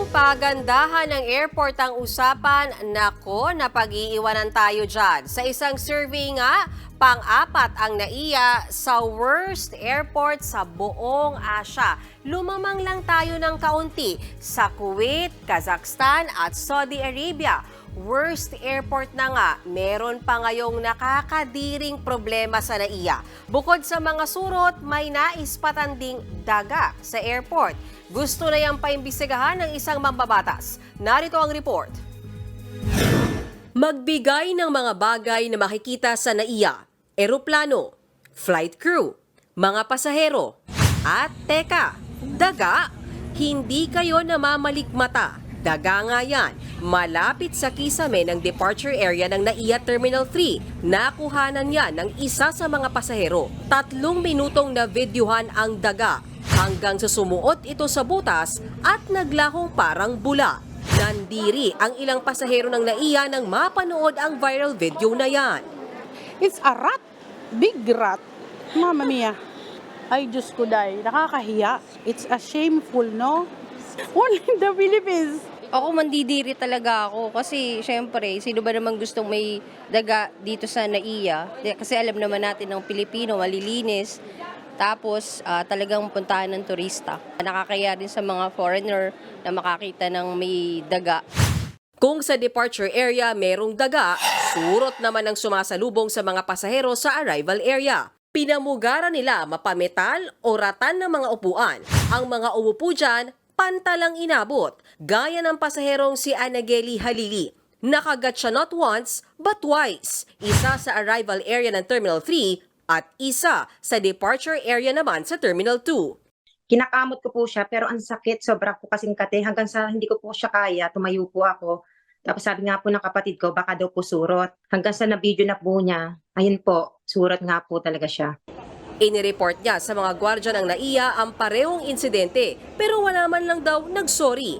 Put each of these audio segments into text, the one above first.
Pagandahan ng airport ang usapan, nako, napag-iiwanan tayo dyan. Sa isang survey nga, pang-apat ang NAIA sa worst airport sa buong Asia. Lumamang lang tayo ng kaunti sa Kuwait, Kazakhstan at Saudi Arabia. Worst airport na nga, meron pa ngayong nakakadiring problema sa NAIA. Bukod sa mga surot, may naispatan ding daga sa airport. Gusto na yang paimbestigahan ng isang mambabatas. Narito ang report. Magbigay ng mga bagay na makikita sa NAIA, eroplano, flight crew, mga pasahero, at teka, daga, hindi kayo namamalikmata. Daga nga yan, malapit sa kisame ng departure area ng NAIA Terminal 3. Nakuhanan yan ng isa sa mga pasahero. 3 minutong na videohan ang daga hanggang sa sumuot ito sa butas at naglahong parang bula. Nandiri ang ilang pasahero ng NAIA nang mapanood ang viral video na yan. It's a rat. Big rat. Mama mia. Ay, Diyos ko day. Nakakahiya. It's a shameful, no? Only in the Philippines. Ako mandidiri talaga ako kasi syempre, sino ba namang gustong may daga dito sa NAIA? Kasi alam naman natin ng Pilipino, malilinis. Tapos talagang puntahan ng turista. Nakakaya din sa mga foreigner na makakita ng may daga. Kung sa departure area merong daga, surot naman ang sumasalubong sa mga pasahero sa arrival area. Pinamugaran nila mapametal o ratan ng mga upuan. Ang mga umupo dyan, pantalang inabot, gaya ng pasaherong si Anageli Halili. Nakagat siya not once, but twice. Isa sa arrival area ng Terminal 3 at isa sa departure area naman sa Terminal 2. Kinakamot ko po siya pero ang sakit, sobra po kasing kate hanggang sa hindi ko po siya kaya, tumayo po ako. Tapos sabi nga po ng kapatid ko, baka daw po surot. Hanggang sa na-video na po niya, ayun po, surot nga po talaga siya. Inireport niya sa mga gwardya ng NAIA ang parehong insidente pero wala man lang daw nagsorry.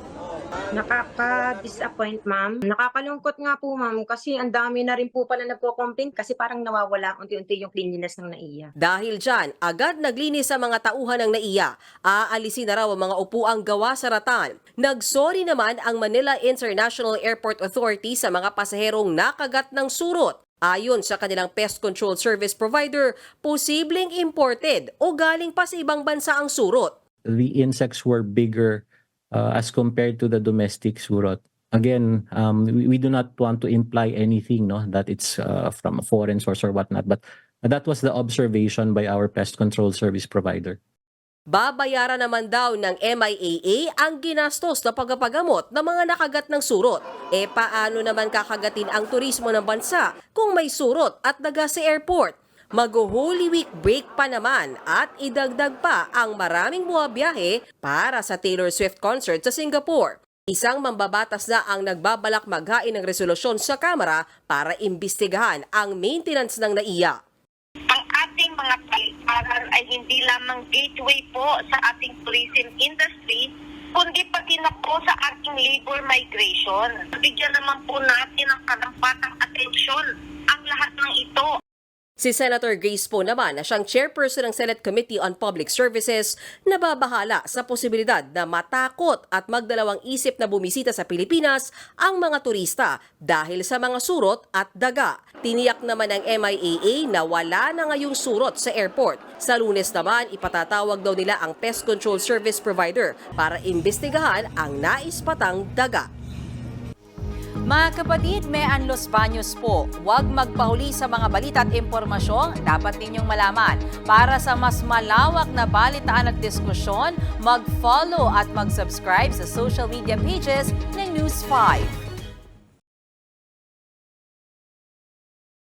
Nakaka-disappoint, ma'am. Nakakalungkot nga po, ma'am, kasi ang dami na rin po pala nagko-complain kasi parang nawawala unti-unti yung cleanliness ng NAIA. Dahil dyan, agad naglinis sa mga tauhan ng NAIA. Aalisin na raw ang mga upuang gawa sa ratan. Nagsorry naman ang Manila International Airport Authority sa mga pasaherong nakagat ng surot. Ayon sa kanilang pest control service provider, posibleng imported o galing pa sa ibang bansa ang surot. The insects were bigger as compared to the domestic surot. Again, we do not want to imply anything, no, that it's from a foreign source or whatnot, but that was the observation by our pest control service provider. Babayaran naman daw ng MIAA ang ginastos na pagpapagamot ng mga nakagat ng surot. E paano naman kakagatin ang turismo ng bansa kung may surot at daga sa airport? Mag-Holy Week break pa naman at idagdag pa ang maraming buwabiyahe para sa Taylor Swift concert sa Singapore. Isang mambabatas na ang nagbabalak maghain ng resolusyon sa Kamara para imbestigahan ang maintenance ng NAIA. Ang ating mga paliparan ay hindi lamang gateway po sa ating tourism industry, kundi pati na po sa ating labor migration. Bigyan naman po natin ang karampatang atensyon ang lahat ng ito. Si Senator Grace Poe naman na siyang chairperson ng Senate Committee on Public Services nababahala sa posibilidad na matakot at magdalawang isip na bumisita sa Pilipinas ang mga turista dahil sa mga surot at daga. Tiniyak naman ng MIAA na wala na ngayong surot sa airport. Sa Lunes naman, ipatatawag daw nila ang Pest Control Service Provider para imbestigahan ang naispatang daga. Mga kapatid, may Los Baños po. Huwag magpahuli sa mga balita at impormasyong dapat ninyong malaman. Para sa mas malawak na balitaan at diskusyon, mag-follow at mag-subscribe sa social media pages ng News 5.